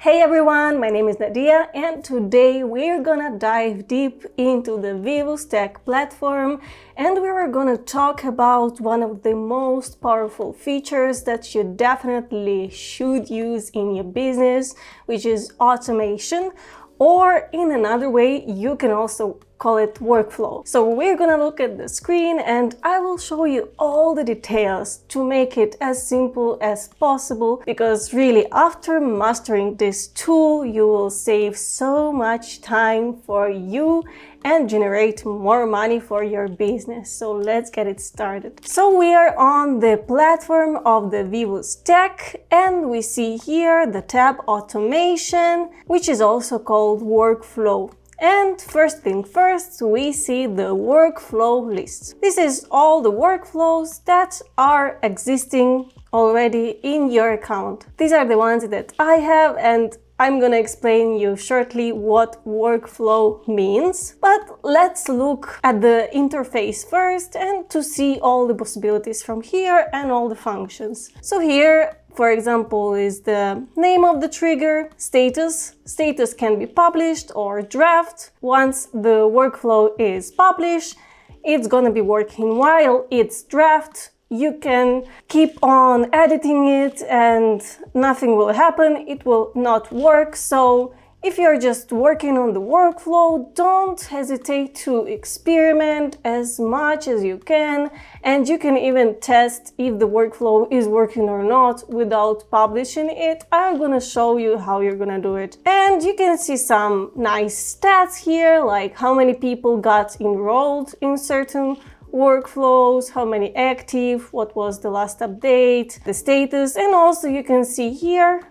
Hey everyone, my name is Nadia and today we're gonna dive deep into the VEEVUS tech platform and we're gonna talk about one of the most powerful features that you definitely should use in your business, which is automation, or in another way you can also call it workflow. So we're gonna look at the screen and I will show you all the details to make it as simple as possible, because really after mastering this tool you will save so much time for you and generate more money for your business. So let's get it started. So we are on the platform of the VEEVUS Tech and we see here the tab Automation, which is also called Workflow. And first thing first, we see the workflow list. This is all the workflows that are existing already in your account. These are the ones that I have, and I'm gonna explain you shortly what workflow means. But let's look at the interface first and to see all the possibilities from here and all the functions. So here, for example, is the name of the trigger, status. Status can be published or draft. Once the workflow is published, it's gonna be working while it's draft. You can keep on editing it and nothing will happen. It will not work. So if you're just working on the workflow, don't hesitate to experiment as much as you can, and you can even test if the workflow is working or not without publishing it. I'm gonna show you how you're gonna do it. And you can see some nice stats here, like how many people got enrolled in certain workflows, how many active, what was the last update, the status, and also you can see here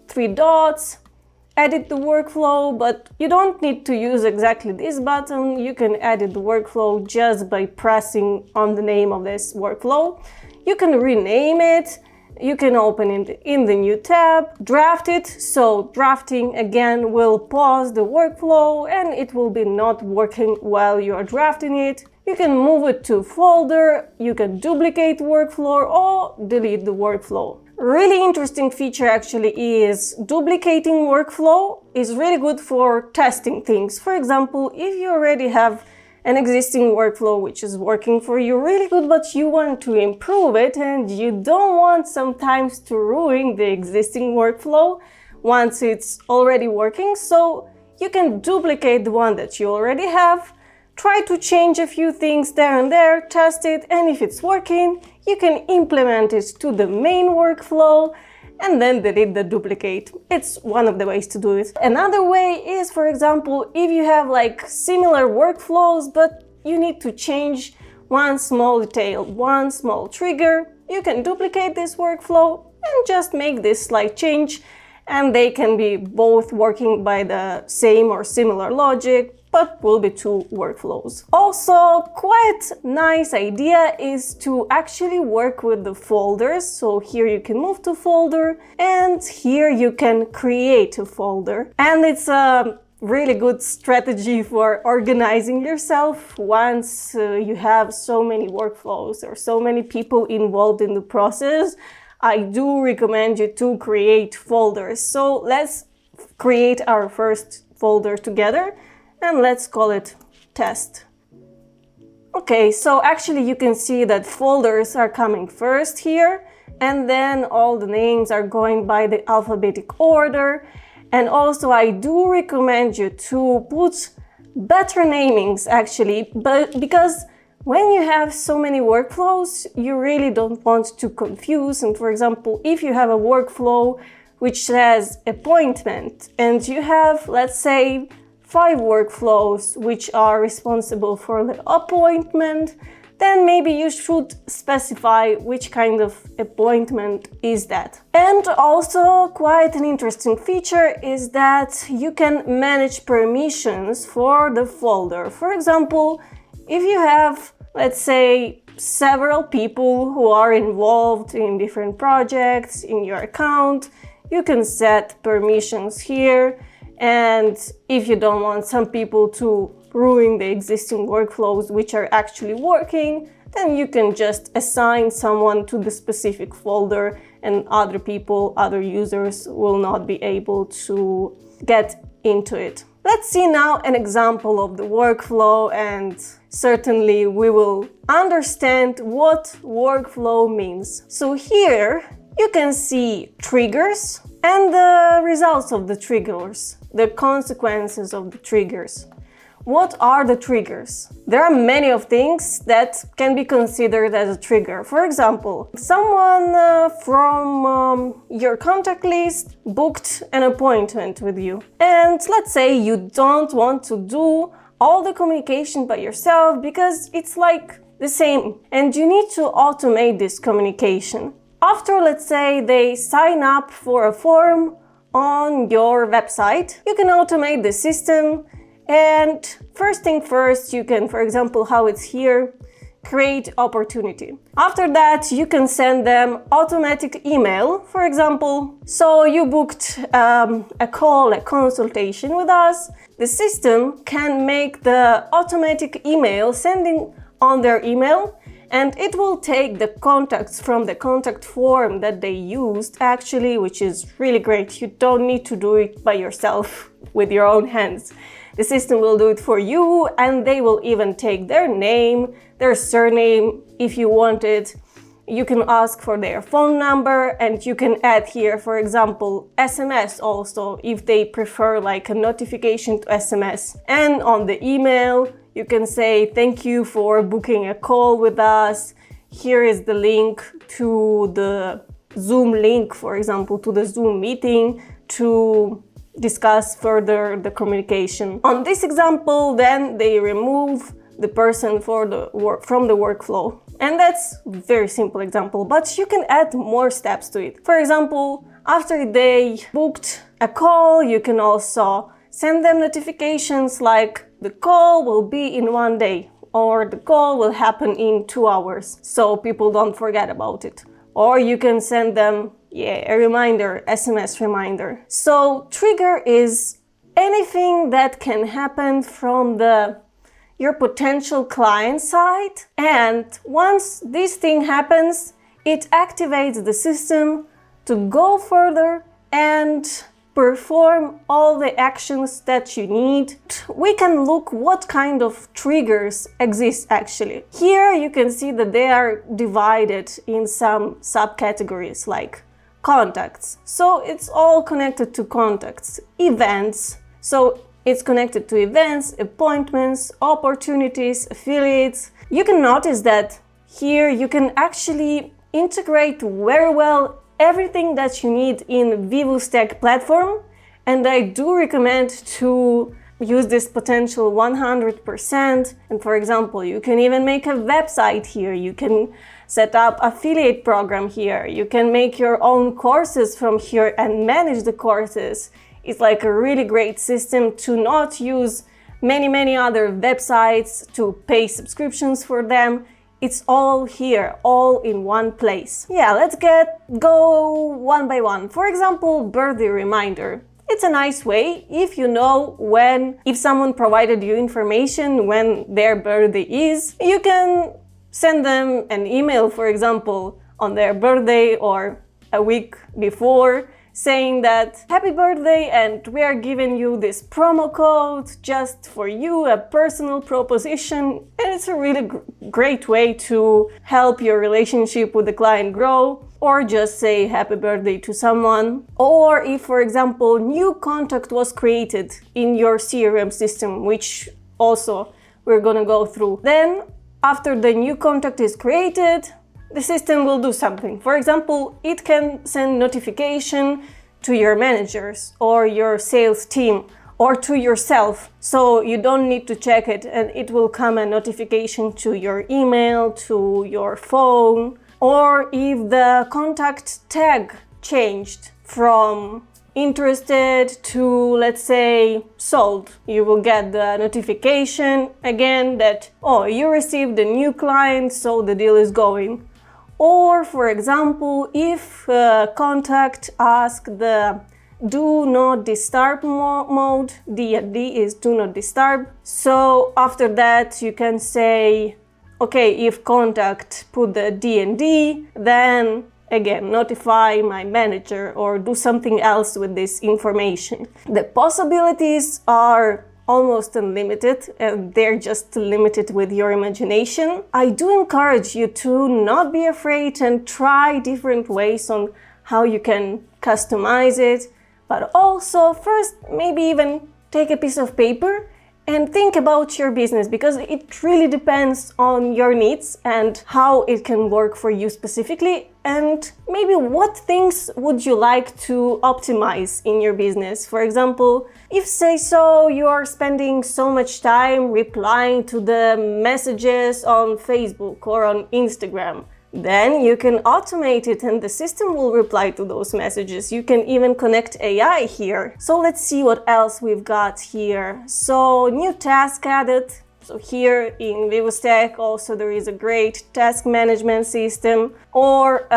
3 dots. Edit the workflow, but you don't need to use exactly this button. You can edit the workflow just by pressing on the name of this workflow. You can rename it. You can open it in the new tab, draft it. So drafting again will pause the workflow and it will be not working while you are drafting it. You can move it to folder, you can duplicate workflow or delete the workflow. Really interesting feature actually is duplicating workflow is really good for testing things. For example, if you already have an existing workflow which is working for you really good, but you want to improve it and you don't want sometimes to ruin the existing workflow once it's already working, so you can duplicate the one that you already have. Try to change a few things there and there, test it, and if it's working, you can implement it to the main workflow and then delete the duplicate. It's one of the ways to do it. Another way is, for example, if you have like similar workflows, but you need to change one small detail, one small trigger, you can duplicate this workflow and just make this slight change, and they can be both working by the same or similar logic, but will be 2 workflows. Also, quite nice idea is to actually work with the folders. So here you can move to folder and here you can create a folder. And it's a really good strategy for organizing yourself once you have so many workflows or so many people involved in the process. I do recommend you to create folders. So let's create our first folder together. And let's call it test. Okay, so actually you can see that folders are coming first here, and then all the names are going by the alphabetic order. And also I do recommend you to put better namings actually, but because when you have so many workflows, you really don't want to confuse. And for example, if you have a workflow which says appointment and you have, let's say, 5 workflows which are responsible for the appointment, then maybe you should specify which kind of appointment is that. And also quite an interesting feature is that you can manage permissions for the folder. For example, if you have, let's say, several people who are involved in different projects in your account, you can set permissions here. And if you don't want some people to ruin the existing workflows which are actually working, then you can just assign someone to the specific folder and other people, other users will not be able to get into it. Let's see now an example of the workflow, and certainly we will understand what workflow means. So here you can see triggers and the results of the triggers, the consequences of the triggers. What are the triggers? There are many of things that can be considered as a trigger. For example, someone from your contact list booked an appointment with you. And let's say you don't want to do all the communication by yourself because it's like the same. And you need to automate this communication. After, let's say, they sign up for a form on your website, you can automate the system. And first thing first, you can, for example, how it's here, create opportunity. After that, you can send them automatic email, for example. So you booked a call, a consultation with us. The system can make the automatic email sending on their email, and it will take the contacts from the contact form that they used actually, which is really great. You don't need to do it by yourself with your own hands. The system will do it for you, and they will even take their name, their surname if you want it. You can ask for their phone number, and you can add here, for example, SMS also if they prefer like a notification to SMS. And on the email, you can say thank you for booking a call with us. Here is the link to the Zoom link, for example, to the Zoom meeting to discuss further the communication. On this example, then they remove the person from the workflow. And that's a very simple example, but you can add more steps to it. For example, after they booked a call, you can also send them notifications like the call will be in 1 day, or the call will happen in 2 hours, so people don't forget about it. Or you can send them a reminder, SMS reminder. So trigger is anything that can happen from your potential client side, and once this thing happens, it activates the system to go further and perform all the actions that you need. We can look what kind of triggers exist actually. Here you can see that they are divided in some subcategories like contacts. So it's all connected to contacts. Events. So it's connected to events, appointments, opportunities, affiliates. You can notice that here you can actually integrate very well everything that you need in VEEVUS Tech platform, and I do recommend to use this potential 100%. And for example, you can even make a website here, you can set up affiliate program here, you can make your own courses from here and manage the courses. It's like a really great system to not use many other websites to pay subscriptions for them. It's all here, all in one place. Yeah, let's go one by one. For example, birthday reminder. It's a nice way if you know if someone provided you information when their birthday is, you can send them an email, for example, on their birthday or a week before, saying that happy birthday and we are giving you this promo code just for you, a personal proposition. And it's a really great way to help your relationship with the client grow, or just say happy birthday to someone. Or if, for example, new contact was created in your CRM system, which also we're gonna go through, then after the new contact is created, the system will do something. For example, it can send notification to your managers or your sales team or to yourself. So you don't need to check it, and it will come a notification to your email, to your phone. Or if the contact tag changed from interested to, let's say, sold, you will get the notification again that, oh, you received a new client, so the deal is going. Or, for example, if contact asks the do not disturb mode, D is do not disturb. So after that you can say, okay, if contact put the D&D, then again, notify my manager or do something else with this information. The possibilities are almost unlimited, and they're just limited with your imagination. I do encourage you to not be afraid and try different ways on how you can customize it, but also first maybe even take a piece of paper and think about your business, because it really depends on your needs and how it can work for you specifically, and maybe what things would you like to optimize in your business. For example, if say so you are spending so much time replying to the messages on Facebook or on Instagram, then you can automate it and the system will reply to those messages. You can even connect AI here. So let's see what else we've got here. So new task added. So here in VEEVUS Tech also there is a great task management system, or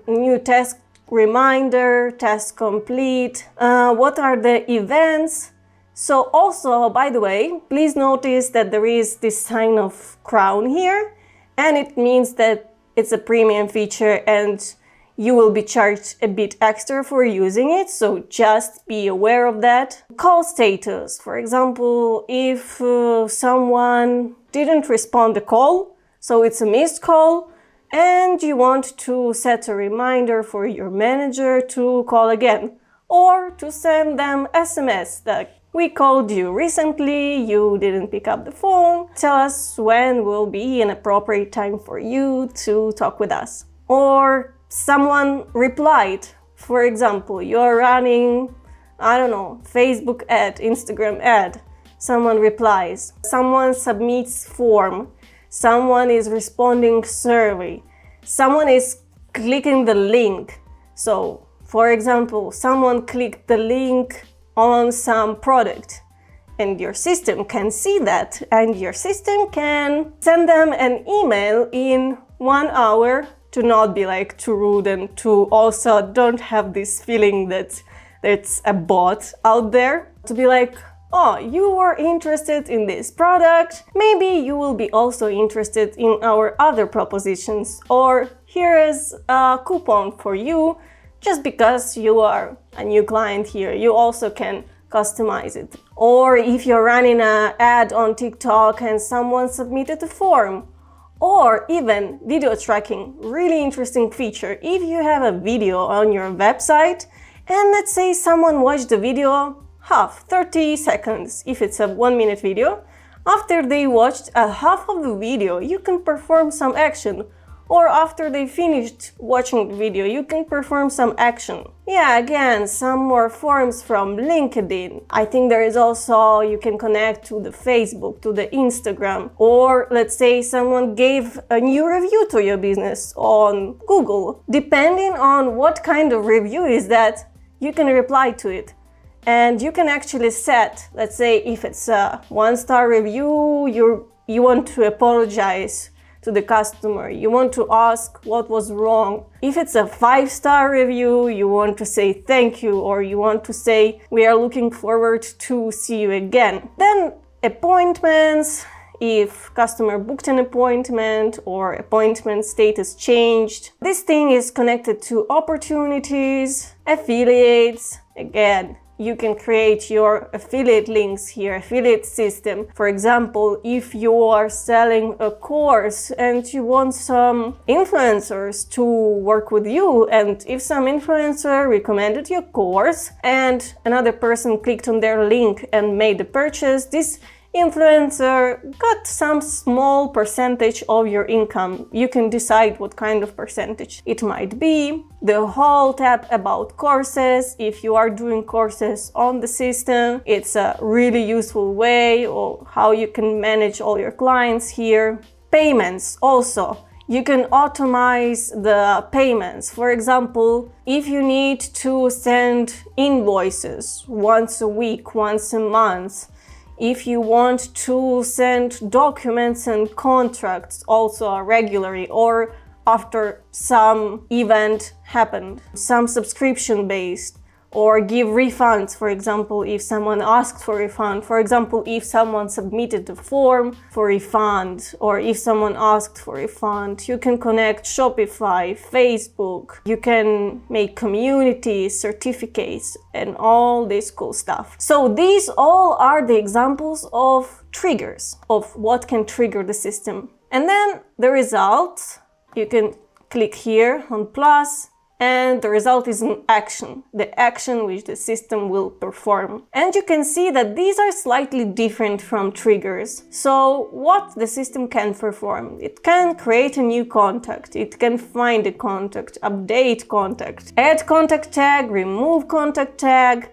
new task reminder, task complete. What are the events? So also, by the way, please notice that there is this sign of crown here, and it means that it's a premium feature and you will be charged a bit extra for using it, so just be aware of that. Call status. For example, if someone didn't respond to call, so it's a missed call, and you want to set a reminder for your manager to call again, or to send them SMS that we called you recently, you didn't pick up the phone, tell us when will be an appropriate time for you to talk with us. Or someone replied, for example, you're running, I don't know, Facebook ad, Instagram ad, someone replies, someone submits form, someone is responding survey, someone is clicking the link. So, for example, someone clicked the link on some product and your system can see that, and your system can send them an email in 1 hour, to not be like too rude and to also don't have this feeling that it's a bot out there, to be like, oh, you were interested in this product, maybe you will be also interested in our other propositions, or here is a coupon for you. Just because you are a new client here, you also can customize it. Or if you're running an ad on TikTok and someone submitted a form, or even video tracking, really interesting feature. If you have a video on your website and let's say someone watched the video half, 30 seconds, if it's a 1-minute video, after they watched a half of the video, you can perform some action. Or after they finished watching the video, you can perform some action. Yeah, again, some more forms from LinkedIn. I think there is also, you can connect to the Facebook, to the Instagram. Or let's say someone gave a new review to your business on Google. Depending on what kind of review is that, you can reply to it. And you can actually set, let's say if it's a 1-star review, you want to apologize to the customer, you want to ask what was wrong. If it's a 5-star review, you want to say thank you, or you want to say we are looking forward to see you again. Then appointments, if customer booked an appointment or appointment status changed. This thing is connected to opportunities, affiliates. Again, you can create your affiliate links here, affiliate system. For example, if you are selling a course and you want some influencers to work with you, and if some influencer recommended your course and another person clicked on their link and made the purchase, this influencer got some small percentage of your income. You can decide what kind of percentage it might be. The whole tab about courses, if you are doing courses on the system, it's a really useful way of how you can manage all your clients here. Payments also. You can automate the payments. For example, if you need to send invoices once a week, once a month, if you want to send documents and contracts also regularly, or after some event happened, some subscription based, or give refunds. For example, if someone asked for a refund, for example, if someone submitted the form for refund, or if someone asked for a refund, you can connect Shopify, Facebook, you can make communities, certificates, and all this cool stuff. So these all are the examples of triggers, of what can trigger the system. And then the result, you can click here on plus, and the result is an action, the action which the system will perform. And you can see that these are slightly different from triggers. So what the system can perform? It can create a new contact, it can find a contact, update contact, add contact tag, remove contact tag,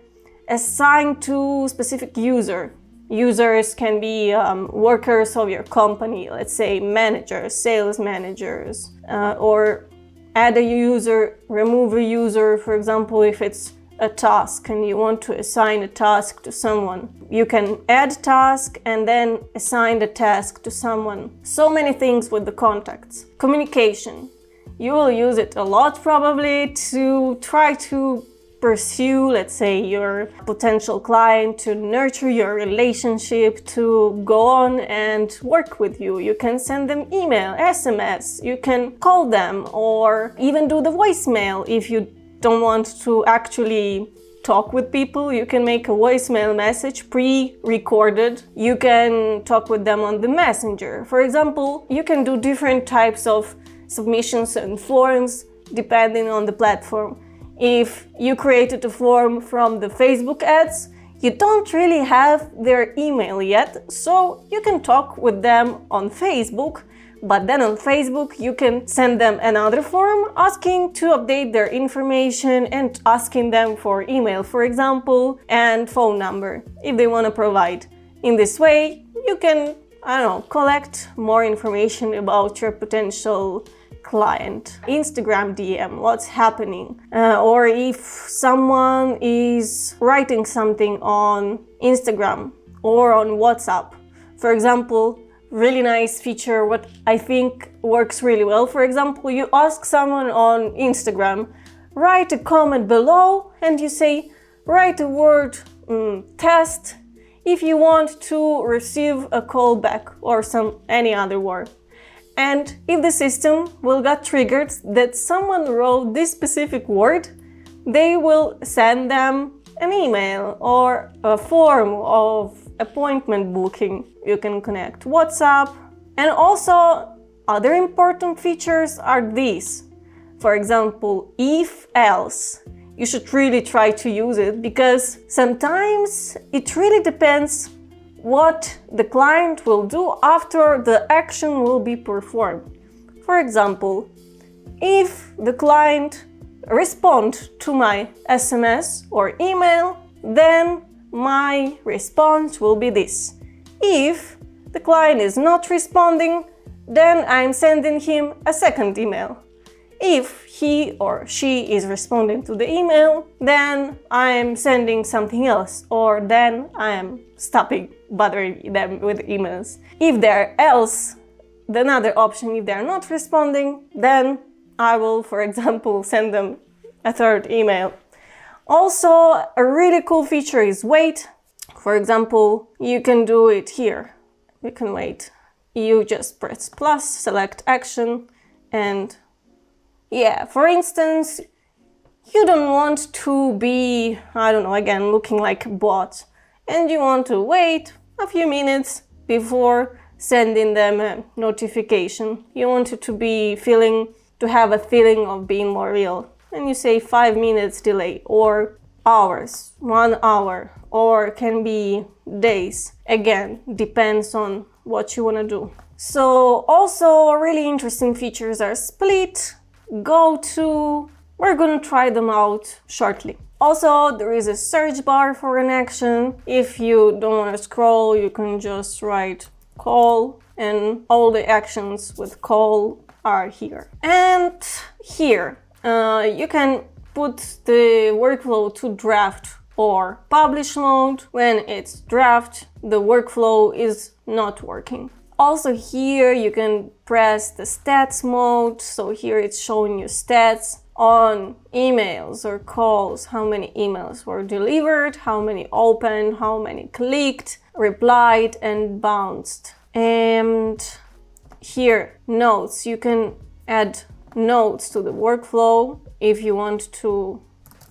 assign to specific user. Users can be workers of your company, let's say managers, sales managers, or add a user, remove a user. For example, if it's a task and you want to assign a task to someone, you can add task and then assign the task to someone. So many things with the contacts. Communication. You will use it a lot probably to try to pursue, let's say, your potential client, to nurture your relationship, to go on and work with you. You can send them email, SMS, you can call them, or even do the voicemail. If you don't want to actually talk with people, you can make a voicemail message pre-recorded. You can talk with them on the messenger. For example, you can do different types of submissions and forms depending on the platform. If you created a form from the Facebook ads, you don't really have their email yet, so you can talk with them on Facebook, but then on Facebook you can send them another form asking to update their information and asking them for email, for example, and phone number if they want to provide. In this way, you can, collect more information about your potential client. Instagram DM, what's happening, or if someone is writing something on Instagram or on WhatsApp. For example, really nice feature, what I think works really well. For example, you ask someone on Instagram, write a comment below, and you say, write a word test if you want to receive a call back, or any other word. And if the system will get triggered that someone wrote this specific word, they will send them an email or a form of appointment booking. You can connect WhatsApp. And also other important features are these. For example, if else. You should really try to use it, because sometimes it really depends what the client will do after the action will be performed. For example, if the client responds to my SMS or email, then my response will be this. If the client is not responding, then I'm sending him a second email. If he or she is responding to the email, then I'm sending something else, or then I am stopping bothering them with emails. If they're else, the another option, if they're not responding, then I will, for example, send them a third email. Also, a really cool feature is wait. For example, you can do it here. You can wait. You just press plus, select action, and for instance, you don't want to be, again, looking like a bot, and you want to wait a few minutes before sending them a notification. You want it to have a feeling of being more real. And you say 5 minutes delay, or hours, 1 hour, or can be days. Again, depends on what you want to do. So also really interesting features are split, go to. We're gonna try them out shortly. Also, there is a search bar for an action. If you don't want to scroll, you can just write call, and all the actions with call are here. And here, you can put the workflow to draft or publish mode. When it's draft, the workflow is not working. Also here you can press the stats mode, so here it's showing you stats. on emails or calls, how many emails were delivered, how many opened, how many clicked, replied, and bounced. And here, notes. You can add notes to the workflow if you want to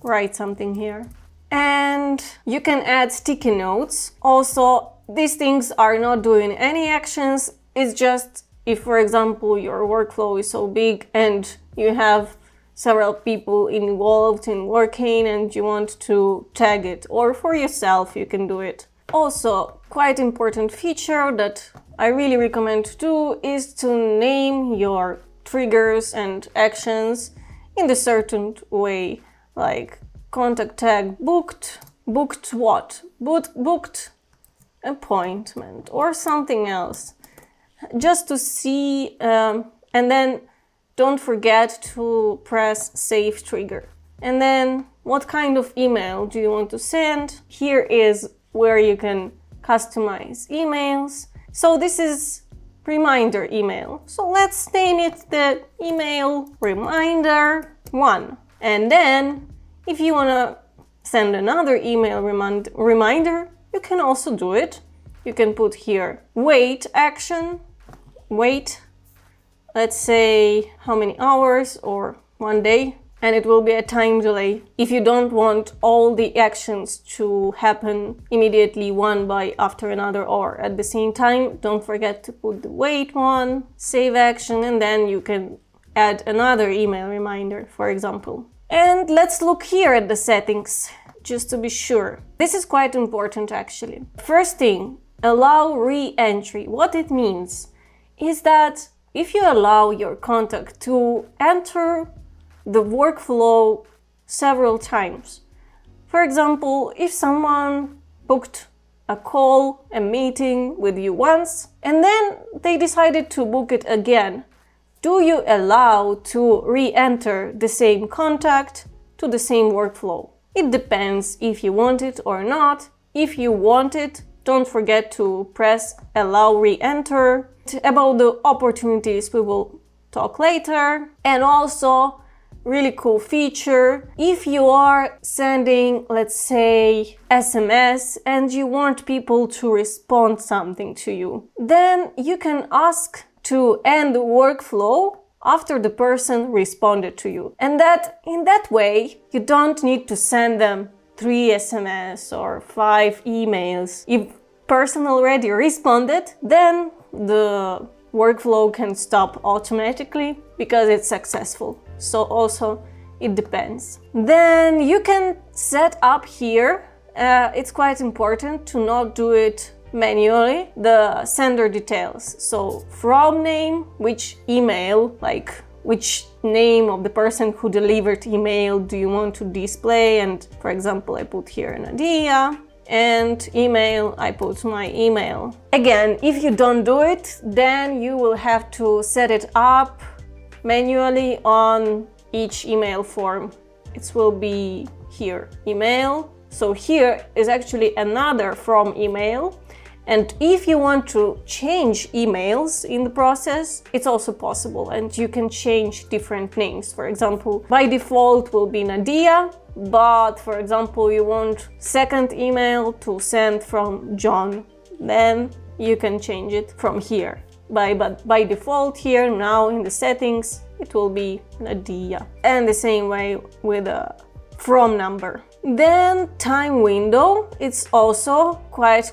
write something here. And you can add sticky notes. Also, these things are not doing any actions. It's just if, for example, your workflow is so big and you have several people involved in working and you want to tag it, or for yourself you can do it. Also, quite important feature that I really recommend to do is to name your triggers and actions in a certain way, like contact tag booked, booked what? Booked appointment or something else, just to see, and then don't forget to press save trigger. And then what kind of email do you want to send? Here is where you can customize emails. So this is reminder email. So let's name it the email reminder 1. And then if you want to send another email reminder, you can also do it. You can put here wait action, wait, let's say how many hours or 1 day, and it will be a time delay. If you don't want all the actions to happen immediately one by after another or at the same time, don't forget to put the wait one, save action, and then you can add another email reminder, for example. And let's look here at the settings, just to be sure. This is quite important actually. First thing, allow re-entry. What it means is that if you allow your contact to enter the workflow several times, for example, if someone booked a call, a meeting with you once, and then they decided to book it again, do you allow to re-enter the same contact to the same workflow? It depends if you want it or not. If you want it, don't forget to press allow re-enter. About the opportunities we will talk later. And also, really cool feature, if you are sending, let's say, SMS and you want people to respond something to you, then you can ask to end the workflow after the person responded to you. And that in that way, you don't need to send them 3 SMS or 5 emails. If person already responded, then the workflow can stop automatically because it's successful. So also it depends. Then you can set up here, it's quite important to not do it manually, the sender details. So from name, which email, like which name of the person who delivered email do you want to display? And for example, I put here Nadia. And email, I put my email. Again, if you don't do it, then you will have to set it up manually on each email form. It will be here, email. So here is actually another from email. And if you want to change emails in the process, it's also possible. And you can change different names. For example, by default will be Nadia. But for example, you want second email to send from John, then you can change it from here. But by default here, now in the settings, it will be Nadia. And the same way with a from number. Then time window, it's also quite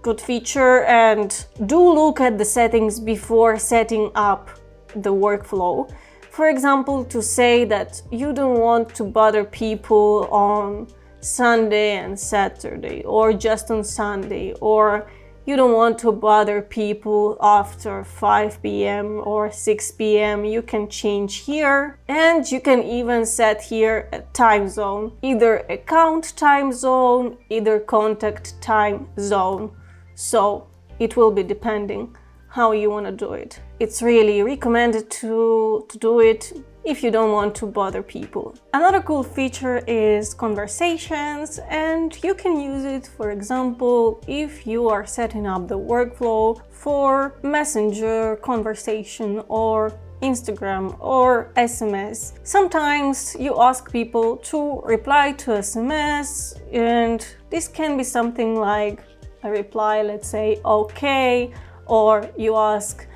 good feature, and do look at the settings before setting up the workflow. For example, to say that you don't want to bother people on Sunday and Saturday, or just on Sunday, or you don't want to bother people after 5 p.m. or 6 p.m. You can change here, and you can even set here a time zone, either account time zone, either contact time zone. So it will be depending how you want to do it. It's really recommended to do it if you don't want to bother people. Another cool feature is conversations, and you can use it, for example, if you are setting up the workflow for messenger conversation or Instagram or SMS. Sometimes you ask people to reply to SMS, and this can be something like a reply, let's say, okay, or you ask,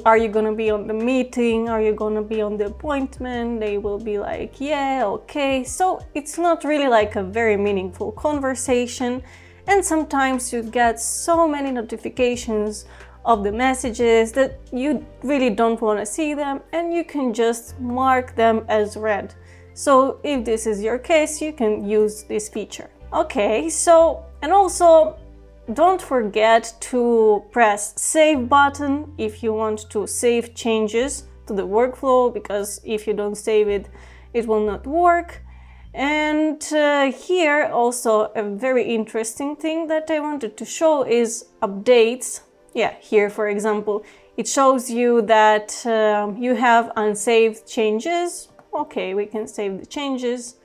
are you gonna be on the meeting? Are you gonna be on the appointment? They will be like, yeah, okay. So it's not really like a very meaningful conversation. And sometimes you get so many notifications of the messages that you really don't want to see them, and you can just mark them as read. So if this is your case, you can use this feature. Okay, so, and also don't forget to press save button if you want to save changes to the workflow, because if you don't save it, it will not work. And here also a very interesting thing that I wanted to show is updates. Yeah, here for example, it shows you that you have unsaved changes. Okay, we can save the changes.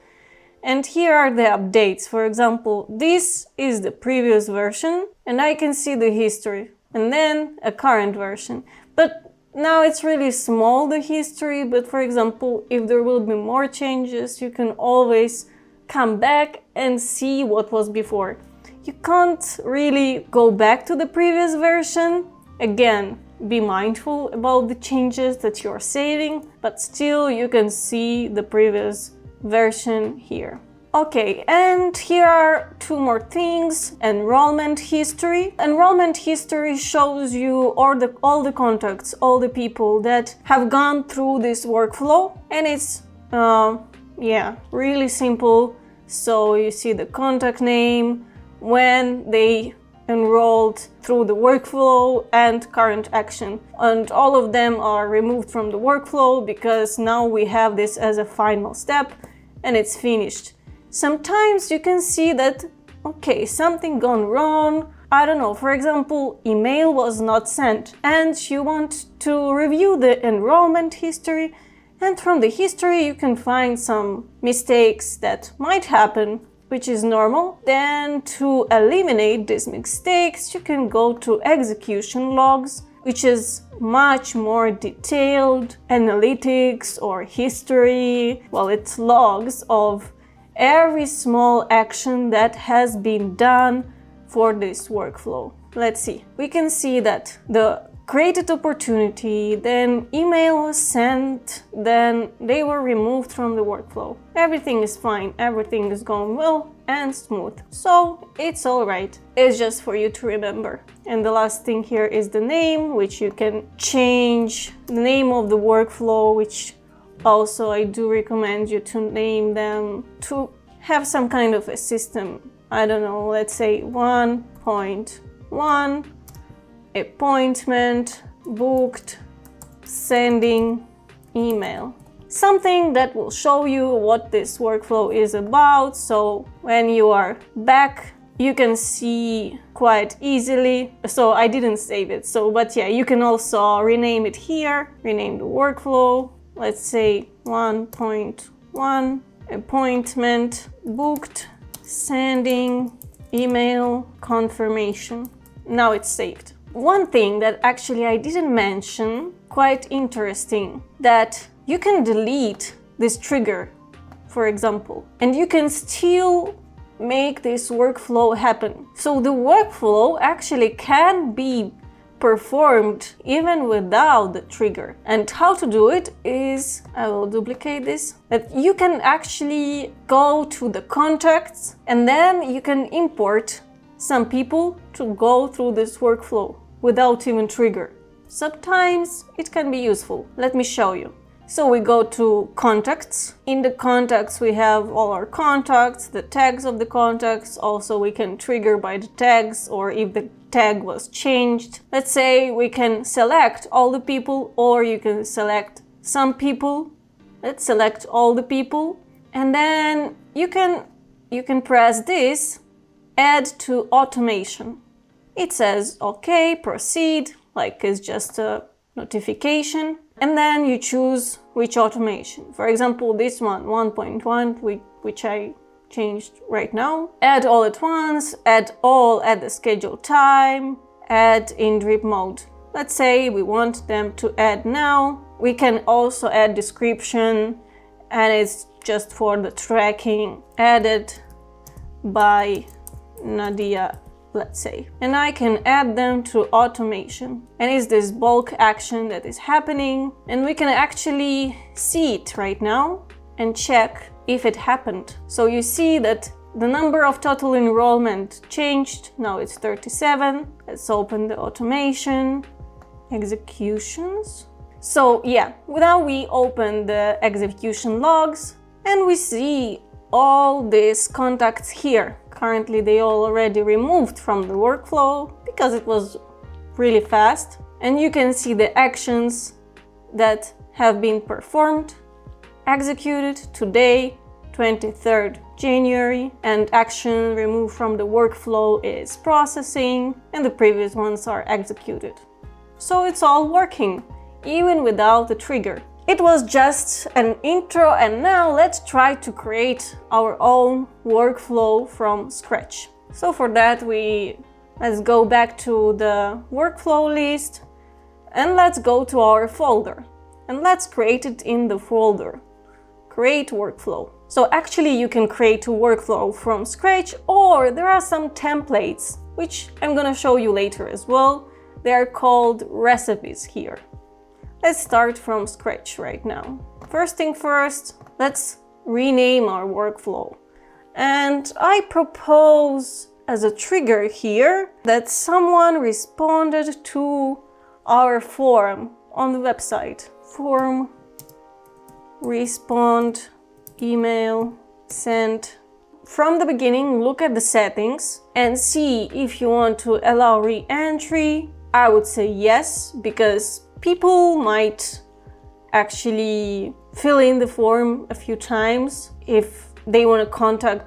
And here are the updates. For example, this is the previous version, and I can see the history, and then a current version. But now it's really small, the history, but for example, if there will be more changes, you can always come back and see what was before. You can't really go back to the previous version. Again, be mindful about the changes that you're saving, but still you can see the previous version here. Okay, and here are two more things. Enrollment history. Enrollment history shows you all the contacts, all the people that have gone through this workflow, and it's really simple. So you see the contact name, when they enrolled through the workflow, and current action. And all of them are removed from the workflow because now we have this as a final step and it's finished. Sometimes you can see that, okay, something gone wrong. I don't know, for example, email was not sent and you want to review the enrollment history, and from the history you can find some mistakes that might happen, which is normal. Then to eliminate these mistakes, you can go to execution logs, which is much more detailed analytics or history. Well, it's logs of every small action that has been done for this workflow. Let's see. We can see that the created opportunity, then email was sent, then they were removed from the workflow. Everything is fine, everything is going well and smooth. So it's all right. It's just for you to remember. And the last thing here is the name, which you can change the name of the workflow, which also I do recommend you to name them to have some kind of a system. I don't know, let's say 1.1 appointment booked sending email. Something that will show you what this workflow is about, so when you are back you can see quite easily. So I didn't save it, but yeah, you can also rename it here, rename the workflow. Let's say 1.1 appointment booked sending email confirmation. Now it's saved. One thing that actually I didn't mention, quite interesting, that you can delete this trigger, for example, and you can still make this workflow happen. So the workflow actually can be performed even without the trigger. And how to do it is, I will duplicate this, that you can actually go to the contacts and then you can import some people to go through this workflow without even trigger. Sometimes it can be useful. Let me show you. So we go to contacts. In the contacts we have all our contacts, the tags of the contacts. Also we can trigger by the tags, or if the tag was changed. Let's say we can select all the people, or you can select some people. Let's select all the people, and then you can press this, add to automation. It says okay, proceed, like it's just a notification, and then you choose which automation. For example, this one, 1.1, which I changed right now. Add all at once, add all at the scheduled time, add in drip mode. Let's say we want them to add now, We can also add description, and it's just for the tracking, added by Nadia, let's say. And I can add them to automation. And it's this bulk action that is happening, and we can actually see it right now and check if it happened. So you see that the number of total enrollment changed. Now it's 37. Let's open the automation, executions. So yeah, now we open the execution logs and we see all these contacts here. Currently they all already removed from the workflow because it was really fast. And you can see the actions that have been performed, executed today, 23rd January, and action removed from the workflow is processing, and the previous ones are executed. So it's all working, even without the trigger. It was just an intro, and now let's try to create our own workflow from scratch. So for that, let's go back to the workflow list and let's go to our folder and let's create it in the folder, create workflow. So actually you can create a workflow from scratch, or there are some templates, which I'm gonna show you later as well. They are called recipes here. Let's start from scratch right now. First thing first, let's rename our workflow. And I propose as a trigger here that someone responded to our form on the website. Form, respond, email, send. From the beginning, look at the settings and see if you want to allow re-entry. I would say yes, because people might actually fill in the form a few times if they want to contact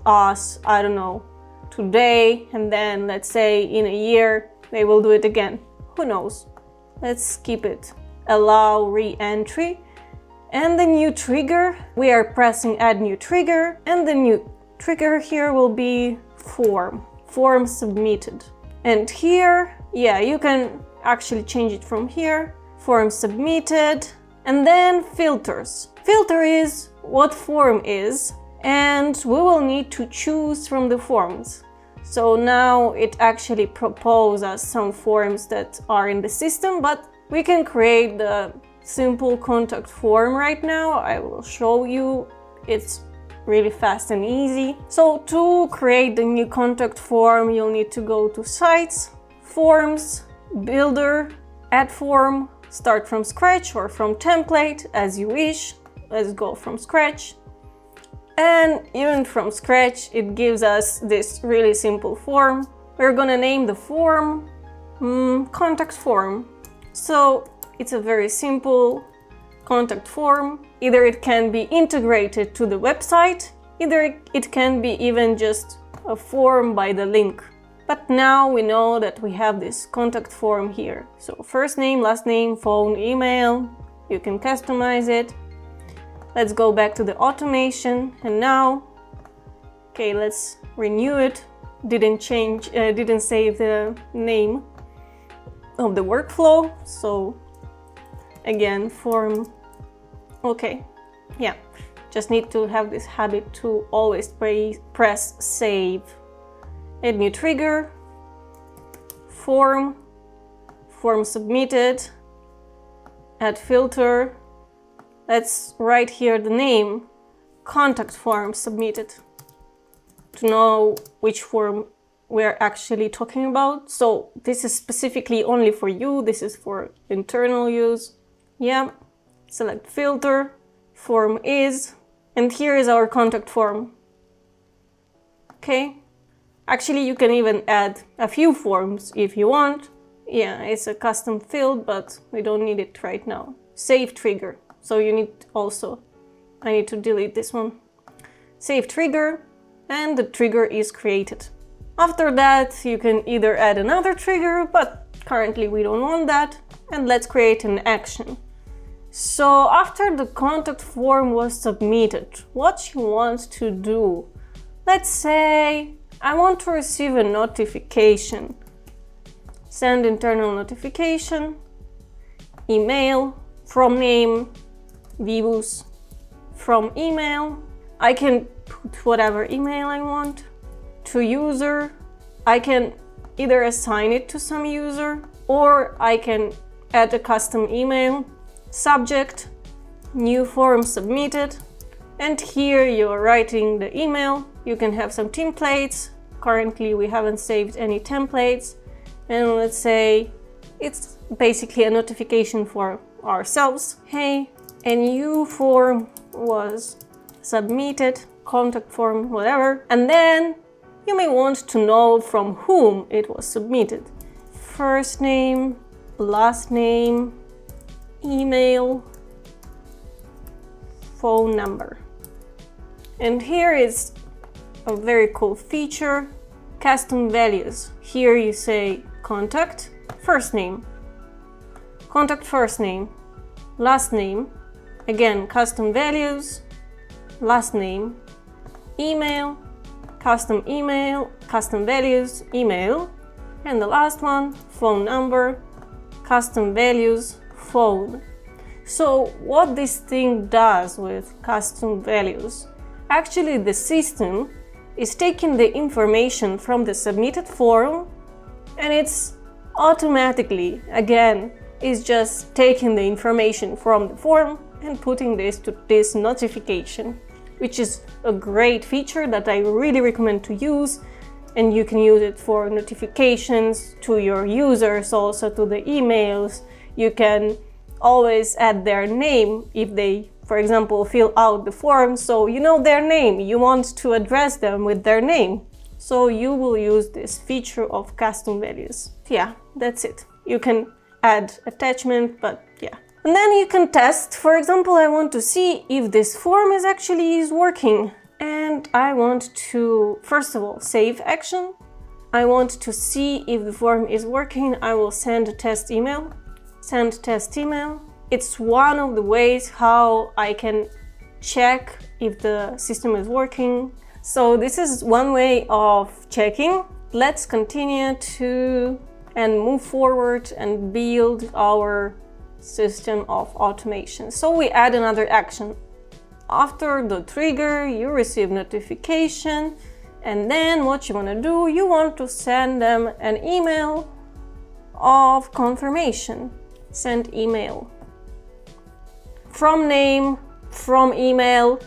us, I don't know, today, and then let's say in a year they will do it again. Who knows? Let's keep it. Allow re-entry. And the new trigger, we are pressing add new trigger, and the new trigger here will be form submitted. And here, yeah, you can actually change it from here, form submitted, and then filters. Filter is what form is, and we will need to choose from the forms. So now it actually proposes us some forms that are in the system, but we can create the simple contact form right now. I will show you. It's really fast and easy. So to create the new contact form, you'll need to go to Sites, Forms, Builder, Add Form, start from scratch or from template as you wish. Let's go from scratch. And even from scratch, it gives us this really simple form. We're gonna name the form contact form. So it's a very simple contact form. Either it can be integrated to the website, either it can be even just a form by the link. But now we know that we have this contact form here. So first name, last name, phone, email, you can customize it. Let's go back to the automation, and now, okay, let's renew it. Didn't save the name of the workflow, so again, form. Okay, yeah, just need to have this habit to always press save. Add new trigger, form submitted, add filter. Let's write here the name, contact form submitted, to know which form we're actually talking about. So this is specifically only for you, this is for internal use. Yeah, select filter, form is, and here is our contact form. Okay, actually you can even add a few forms if you want. Yeah, it's a custom field, but we don't need it right now. Save trigger, so you need also, I need to delete this one. Save trigger, and the trigger is created. After that, you can either add another trigger, but currently we don't want that, and let's create an action. So after the contact form was submitted, what you want to do? Let's say I want to receive a notification. Send internal notification, email, From name, VEEVUS. From email, I can put whatever email I want. To user, I can either assign it to some user or I can add a custom email. Subject, new form submitted. And here you're writing the email. You can have some templates. Currently we haven't saved any templates. And let's say it's basically a notification for ourselves. Hey, a new form was submitted, contact form, whatever. And then you may want to know from whom it was submitted. First name, last name, email, phone number. And here is a very cool feature, custom values. Here you say contact, first name, contact first name, last name, again custom values, last name, email, custom values, email, and the last one, phone number, custom values, phone. So what this thing does with custom values, actually the system is taking the information from the submitted form and it's automatically, again, is just taking the information from the form and putting this to this notification, which is a great feature that I really recommend to use. And you can use it for notifications to your users, also to the emails. You can always add their name if they, for example, fill out the form, so you know their name, you want to address them with their name. So you will use this feature of custom values. Yeah, that's it. You can add attachment, but yeah. And then you can test, for example, I want to see if this form is working. And I want to, first of all, save action. I want to see if the form is working. I will send a test email. Send test email. It's one of the ways how I can check if the system is working. So this is one way of checking. Let's continue to and move forward and build our system of automation. So we add another action. After the trigger, you receive notification, and then what you want to do, you want to send them an email of confirmation. Send email. From name, from email,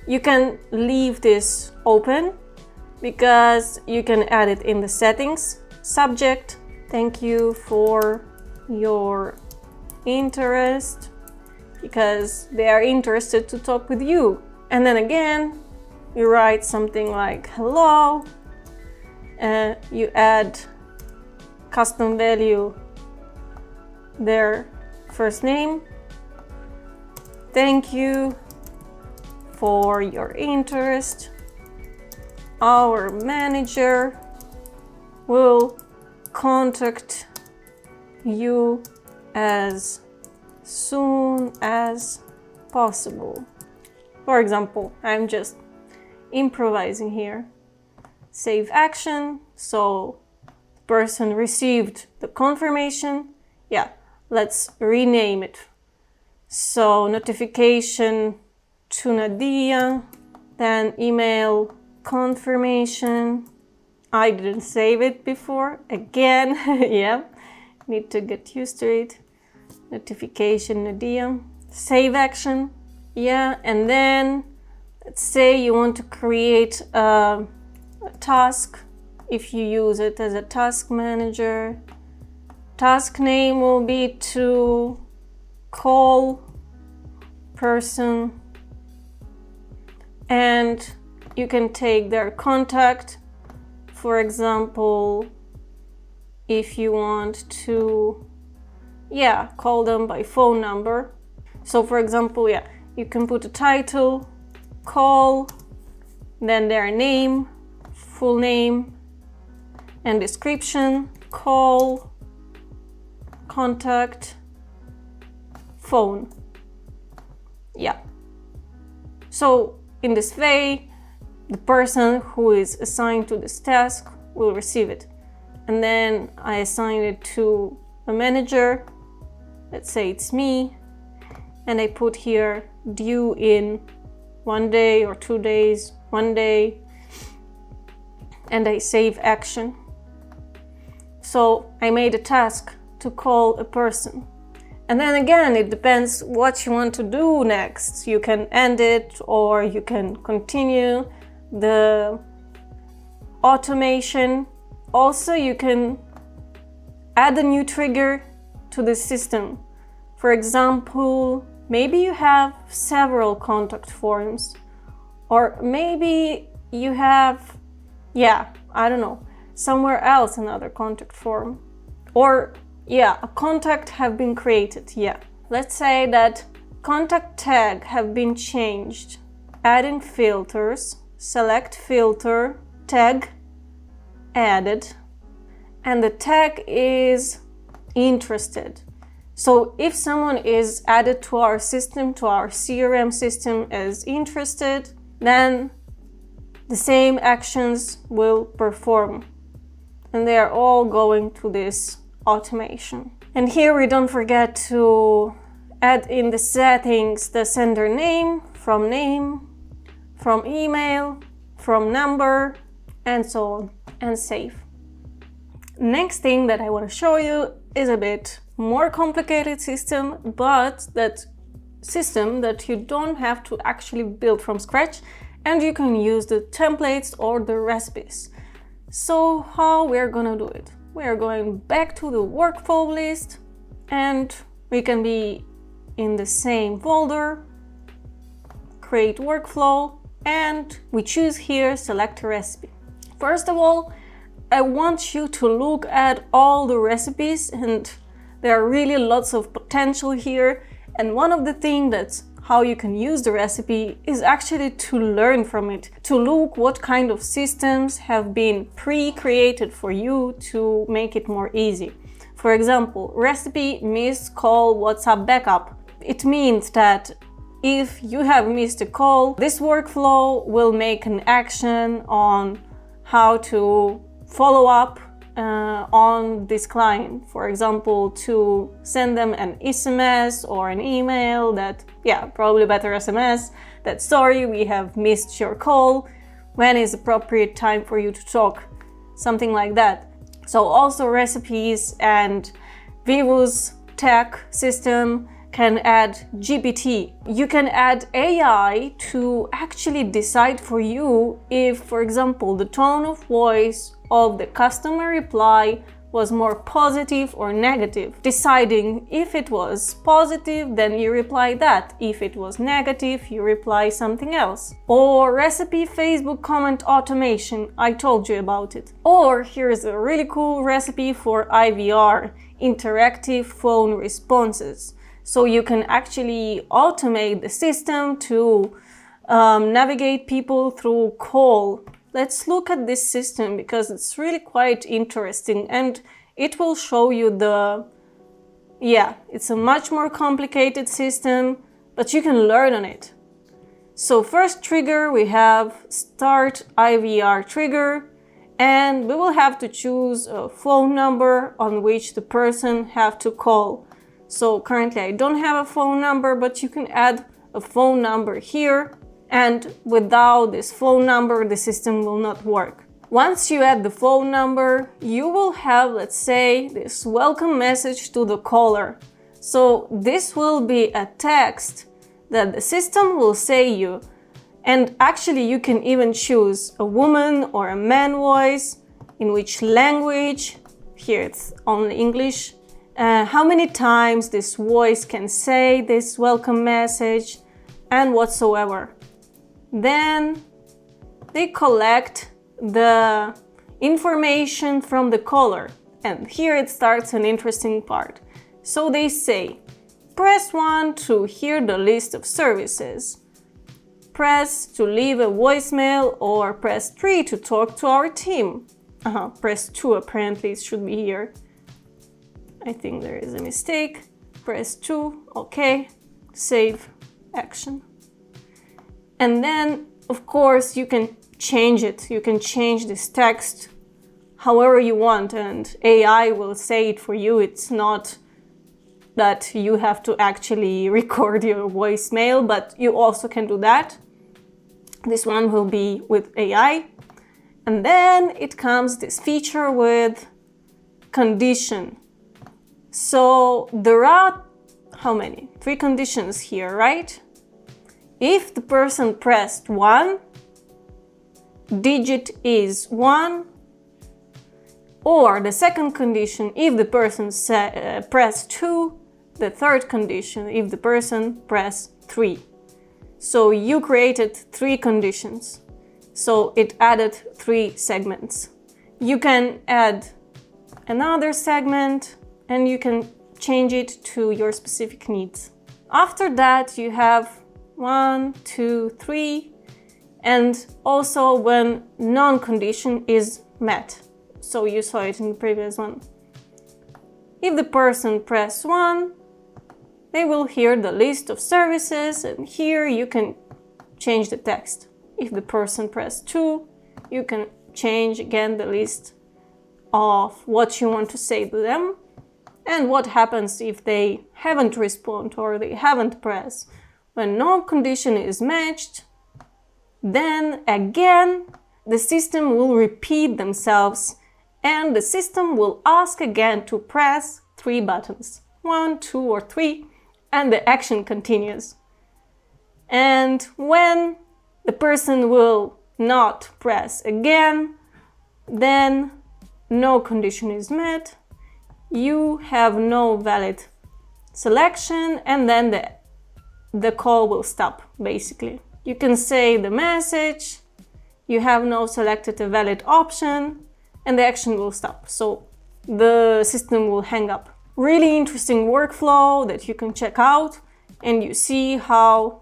you can leave this open because you can add it in the settings. Subject, thank you for your interest, because they are interested to talk with you. And then again, you write something like hello, you add custom value, their first name, thank you for your interest, our manager will contact you as soon as possible. For example, I'm just improvising here. Save action, so the person received the confirmation. Yeah, let's rename it. So notification to Nadia, then email confirmation. I didn't save it before, again, yeah, need to get used to it. Notification Nadia, save action, yeah, and then let's say you want to create a task. If you use it as a task manager, task name will be to call person, and you can take their contact. For example, if you want to call them by phone number. So for example, you can put a title, call, then their name, full name, and description, call, contact, phone. Yeah. So in this way, the person who is assigned to this task will receive it. And then I assign it to a manager. Let's say it's me, and I put here due in 1 day or 2 days, 1 day, and I save action. So I made a task to call a person. And then again, it depends what you want to do next. You can end it or you can continue the automation. Also, you can add a new trigger to the system. For example, maybe you have several contact forms, or maybe you have, I don't know, somewhere else another contact form, or a contact have been created. Let's say that contact tag have been changed. Adding filters, select filter, tag added, and the tag is interested. So if someone is added to our system, to our CRM system as interested, then the same actions will perform. And they are all going to this automation. And here we don't forget to add in the settings the sender name, from email, from number, and so on, and save. Next thing that I want to show you is a bit more complicated system, but that system that you don't have to actually build from scratch, and you can use the templates or the recipes. So how we're gonna do it? We are going back to the workflow list, and we can be in the same folder, create workflow, and we choose here select a recipe. First of all, I want you to look at all the recipes, and there are really lots of potential here. And one of the things that's how you can use the recipe is actually to learn from it, to look what kind of systems have been pre-created for you to make it more easy. For example, recipe missed call WhatsApp backup. It means that if you have missed a call, this workflow will make an action on how to follow up on this client. For example, to send them an SMS or an email that, probably better SMS, that sorry, we have missed your call. When is appropriate time for you to talk? Something like that. So also recipes and VEEVUS tech system can add GPT. You can add AI to actually decide for you if, for example, the tone of voice of the customer reply was more positive or negative. Deciding if it was positive, then you reply that. If it was negative, you reply something else. Or recipe Facebook comment automation, I told you about it. Or here's a really cool recipe for IVR, interactive phone responses. So you can actually automate the system to navigate people through call. Let's look at this system because it's really quite interesting, and it will show you it's a much more complicated system, but you can learn on it. So first trigger, we have start IVR trigger, and we will have to choose a phone number on which the person have to call. So currently I don't have a phone number, but you can add a phone number here. And without this phone number, the system will not work. Once you add the phone number, you will have, let's say, this welcome message to the caller. So this will be a text that the system will say you. And actually you can even choose a woman or a man voice, in which language, here it's only English, how many times this voice can say this welcome message, and whatsoever. Then they collect the information from the caller, and here it starts an interesting part. So they say, press 1 to hear the list of services, press to leave a voicemail, or press 3 to talk to our team. Press 2 apparently it should be here. I think there is a mistake. Press 2, okay, save action. And then, of course, you can change it. You can change this text however you want, and AI will say it for you. It's not that you have to actually record your voicemail, but you also can do that. This one will be with AI. And then it comes this feature with condition. So there are, how many? 3 conditions here, right? If the person pressed 1, digit is 1, or the second condition, if the person pressed 2, the third condition, if the person pressed 3. So you created 3 conditions. So it added 3 segments. You can add another segment and you can change it to your specific needs. After that, you have 1, 2, 3, and also when non-condition is met. So you saw it in the previous one. If the person press 1, they will hear the list of services, and here you can change the text. If the person press 2, you can change again the list of what you want to say to them and what happens if they haven't responded or they haven't pressed. When no condition is matched, then again the system will repeat themselves and the system will ask again to press 3 buttons, 1, 2 or 3, and the action continues. And when the person will not press again, then no condition is met, you have no valid selection, and then the call will stop, basically. You can say the message, you have no selected a valid option, and the action will stop. So the system will hang up. Really interesting workflow that you can check out, and you see how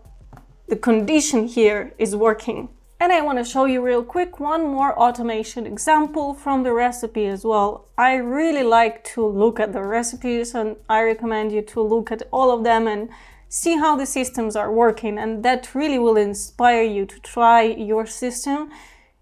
the condition here is working. And I want to show you real quick one more automation example from the recipe as well. I really like to look at the recipes, and I recommend you to look at all of them and see how the systems are working, and that really will inspire you to try your system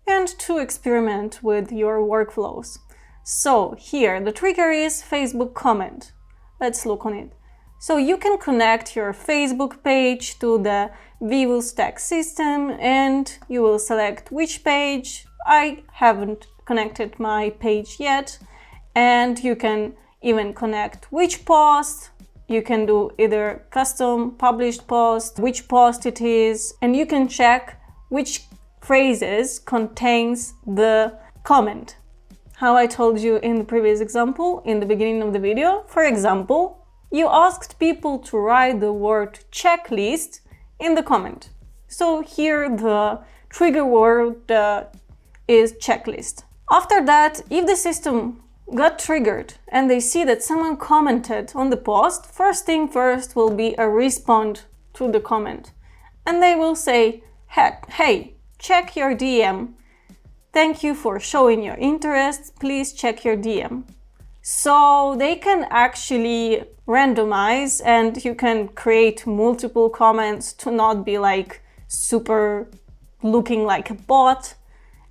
and to experiment with your workflows. So here the trigger is Facebook comment. Let's look on it. So you can connect your Facebook page to the VEEVUS tag system and you will select which page. I haven't connected my page yet, and you can even connect which post. You can do either custom published post, which post it is, and you can check which phrases contains the comment. How I told you in the previous example, in the beginning of the video, for example, you asked people to write the word checklist in the comment. So here the trigger word is checklist. After that, if the system got triggered and they see that someone commented on the post, first thing first will be a respond to the comment. And they will say, hey, check your DM. Thank you for showing your interest. Please check your DM. So they can actually randomize, and you can create multiple comments to not be like super looking like a bot.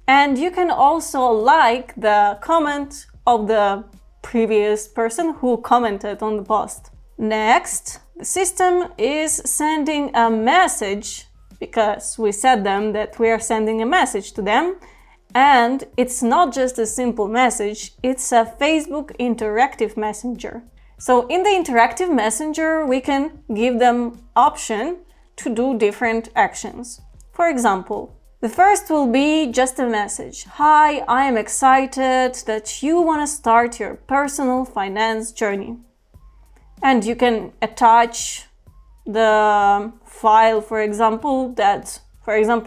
And you can also like the comment of the previous person who commented on the post. Next, the system is sending a message, because we said them that we are sending a message to them. And it's not just a simple message, it's a Facebook interactive messenger. So in the interactive messenger, we can give them option to do different actions. For example, the first will be just a message. Hi, I am excited that you want to start your personal finance journey. And you can attach the file, for example,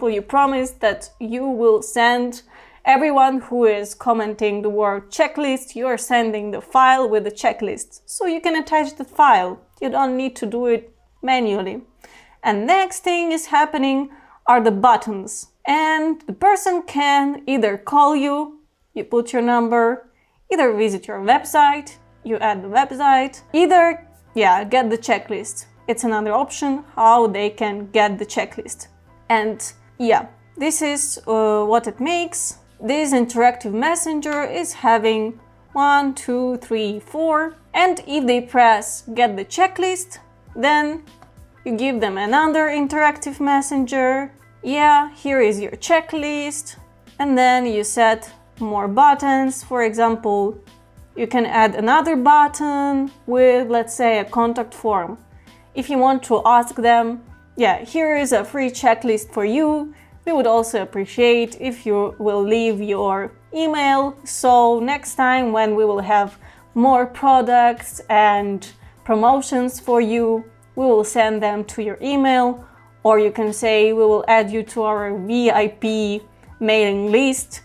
you promise that you will send everyone who is commenting the word checklist, you are sending the file with the checklist. So you can attach the file. You don't need to do it manually. And next thing is happening are the buttons. And the person can either call you, you put your number, either visit your website, you add the website, either, get the checklist. It's another option how they can get the checklist. And this is what it makes. This interactive messenger is having 1, 2, 3, 4, And if they press get the checklist, then you give them another interactive messenger. Yeah, here is your checklist. And then you set more buttons. For example, you can add another button with, let's say, a contact form. If you want to ask them, yeah, here is a free checklist for you. We would also appreciate if you will leave your email. So next time when we will have more products and promotions for you, we will send them to your email. Or you can say we will add you to our VIP mailing list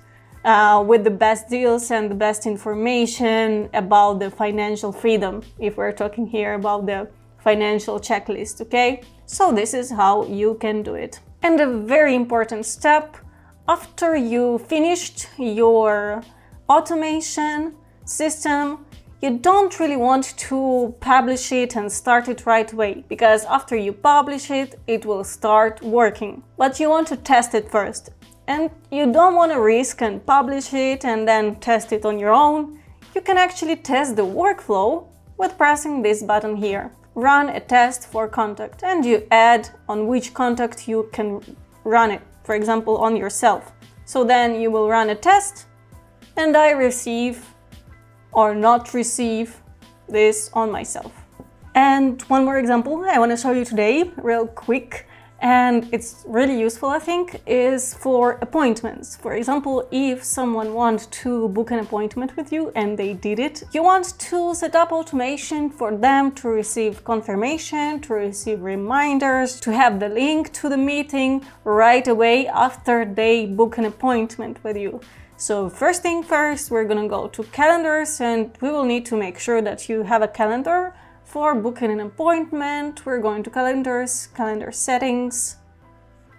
with the best deals and the best information about the financial freedom, if we're talking here about the financial checklist, okay? So this is how you can do it. And a very important step, after you finished your automation system, you don't really want to publish it and start it right away, because after you publish it, it will start working. But you want to test it first. And you don't want to risk and publish it and then test it on your own. You can actually test the workflow with pressing this button here. Run a test for contact, and you add on which contact you can run it, for example, on yourself. So then you will run a test, and I receive or not receive this on myself. And one more example I want to show you today, real quick, and it's really useful, I think, is for appointments. For example, if someone wants to book an appointment with you and they did it, you want to set up automation for them to receive confirmation, to receive reminders, to have the link to the meeting right away after they book an appointment with you. So first thing first, we're gonna go to calendars, and we will need to make sure that you have a calendar for booking an appointment. We're going to calendars, calendar settings.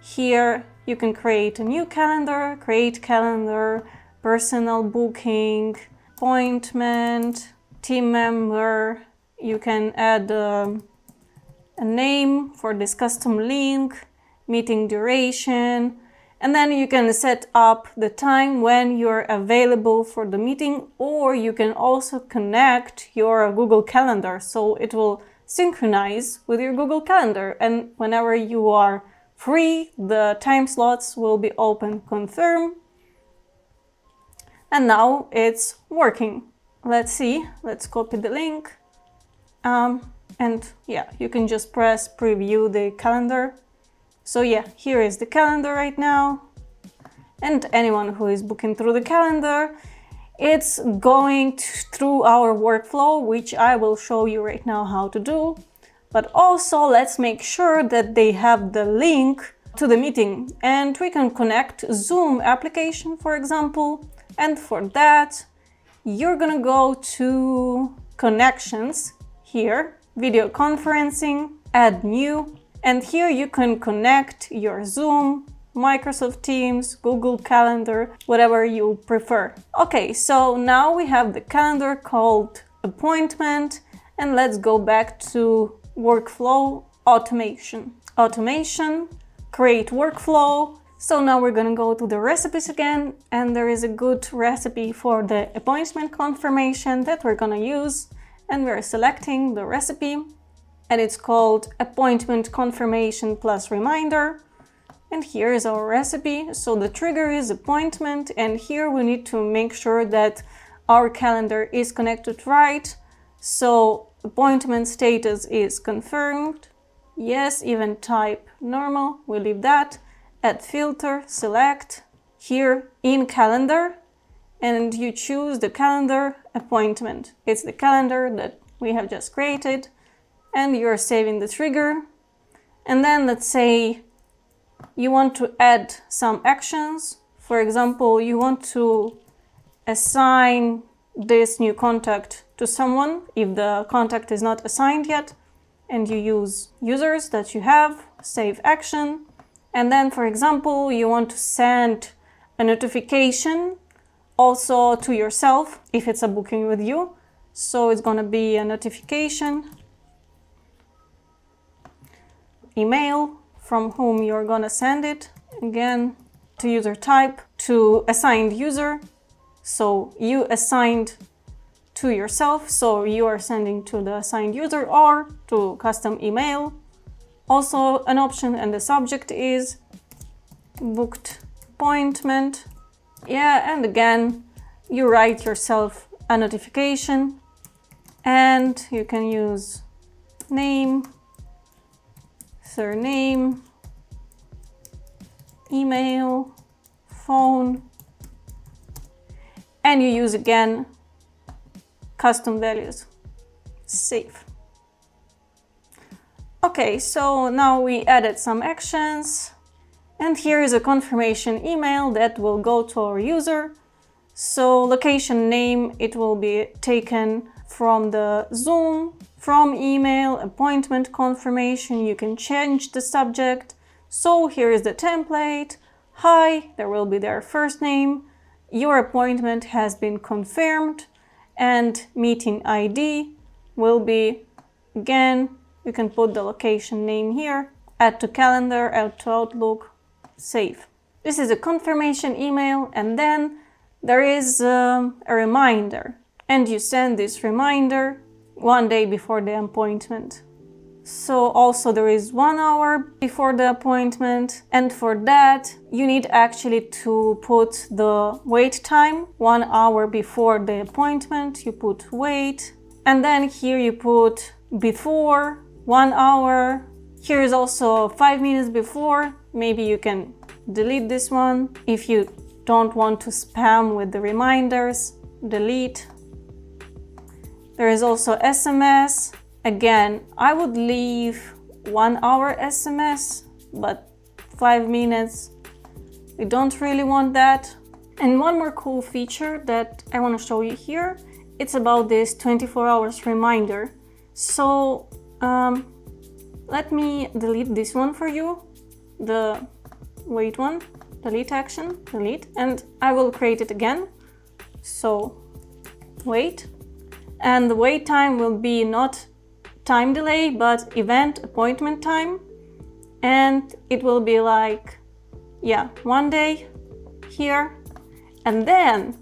Here you can create a new calendar, create calendar, personal booking, appointment, team member. You can add a name for this custom link, meeting duration, and then you can set up the time when you're available for the meeting, or you can also connect your Google Calendar so it will synchronize with your Google Calendar, and whenever you are free, the time slots will be open. Confirm. And now it's working. Let's see, let's copy the link. And yeah, you can just press preview the calendar. So yeah, here is the calendar right now, and anyone who is booking through the calendar, it's going through our workflow, which I will show you right now how to do. But also let's make sure that they have the link to the meeting, and we can connect Zoom application, for example. And for that, you're gonna go to connections here, video conferencing, add new. And here you can connect your Zoom, Microsoft Teams, Google Calendar, whatever you prefer. Okay, so now we have the calendar called appointment, and let's go back to workflow automation. Automation, create workflow. So now we're gonna go to the recipes again, and there is a good recipe for the appointment confirmation that we're gonna use, and we're selecting the recipe. And it's called appointment confirmation plus reminder. And here is our recipe. So the trigger is appointment, and here we need to make sure that our calendar is connected right. So appointment status is confirmed. Yes, event type normal, we leave that. Add filter, select here in calendar, and you choose the calendar appointment. It's the calendar that we have just created. And you're saving the trigger. And then let's say you want to add some actions. For example, you want to assign this new contact to someone if the contact is not assigned yet, and you use users that you have, save action. And then, for example, you want to send a notification also to yourself if it's a booking with you. So it's going to be a notification email from whom you're gonna send it, again to user type, to assigned user. So you assigned to yourself, so you are sending to the assigned user or to custom email. Also an option, and the subject is booked appointment. Yeah, and again, you write yourself a notification, and you can use name, surname, email, phone, and you use again custom values. Save. Okay, so now we added some actions, and here is a confirmation email that will go to our user. So location name, it will be taken from the Zoom, from email, appointment confirmation. You can change the subject. So here is the template. Hi, there will be their first name. Your appointment has been confirmed, and meeting ID will be, again, you can put the location name here, add to calendar, add to Outlook, save. This is a confirmation email, and then there is a reminder, and you send this reminder 1 day before the appointment. So also there is 1 hour before the appointment, and for that you need actually to put the wait time. 1 hour before the appointment you put wait, and then here you put before 1 hour. Here is also 5 minutes before. Maybe you can delete this one if you don't want to spam with the reminders. Delete. There is also SMS. Again, I would leave 1 hour SMS, but 5 minutes, we don't really want that. And one more cool feature that I want to show you here, it's about this 24 hours reminder. So let me delete this one for you, the wait one, delete action, delete, and I will create it again. So wait, and the wait time will be not time delay, but event appointment time, and it will be like, yeah, 1 day here. And then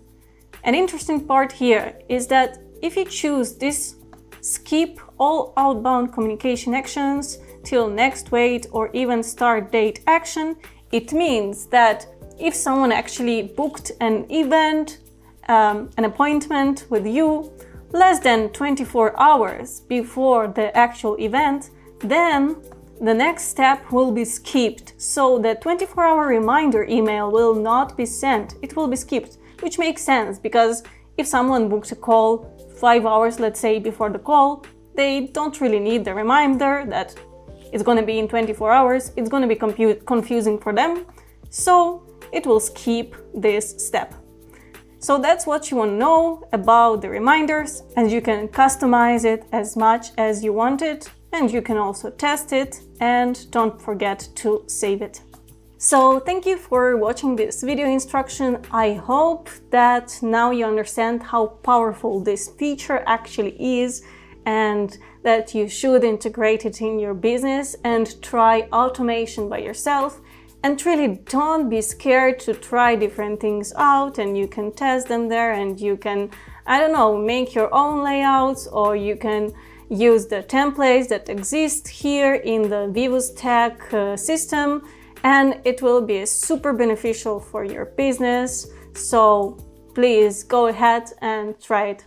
an interesting part here is that if you choose this skip all outbound communication actions till next wait or even start date action, it means that if someone actually booked an event, an appointment with you less than 24 hours before the actual event, then the next step will be skipped. So the 24-hour reminder email will not be sent, it will be skipped, which makes sense because if someone booked a call 5 hours, let's say, before the call, they don't really need the reminder that it's going to be in 24 hours. It's going to be confusing for them. So it will skip this step. So that's what you want to know about the reminders, and you can customize it as much as you want it, and you can also test it, and don't forget to save it. So thank you for watching this video instruction. I hope that now you understand how powerful this feature actually is, and that you should integrate it in your business and try automation by yourself. And really don't be scared to try different things out, and you can test them there, and you can, I don't know, make your own layouts, or you can use the templates that exist here in the VEEVUS tech system, and it will be super beneficial for your business. So please go ahead and try it